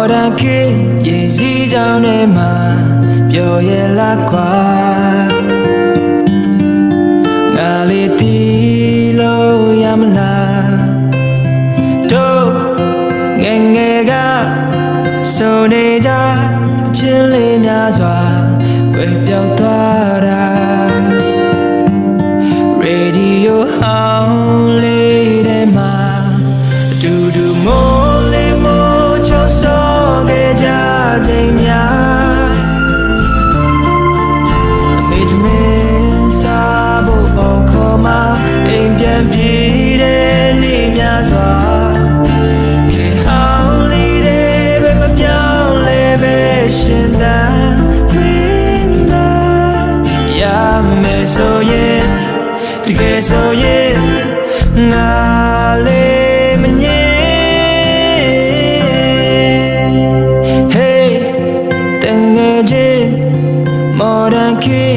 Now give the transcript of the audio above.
Modern kid ရေစီးကြောင်းထဲမှာပျော်ရလားကွာငါလေးတီးလို့ရမလားတို့ငယ်ငယ်ကဆိုနေကြချင်းလေးများစွာဝေပြောင်းသွားတာရေဒီယိုဟောင်းလေးထဲမှာအတူတူမိုးလေးမိုးချောက်စောခဲ့ကြချိန်များအမေတမင်းစားဖို့အောင်ခေါ်မှာအိမ်ပြန်ပြေးတဲ့နေ့များစွာခေဟောင်းလေးတွေပဲမပြောင်းလဲပဲရှင်သာခွင်သာရမယ်ဆိုရင်တကယ်ဆိုရင်ငါလေးမငြင်း Hey တငယ်ချင်း Modern kid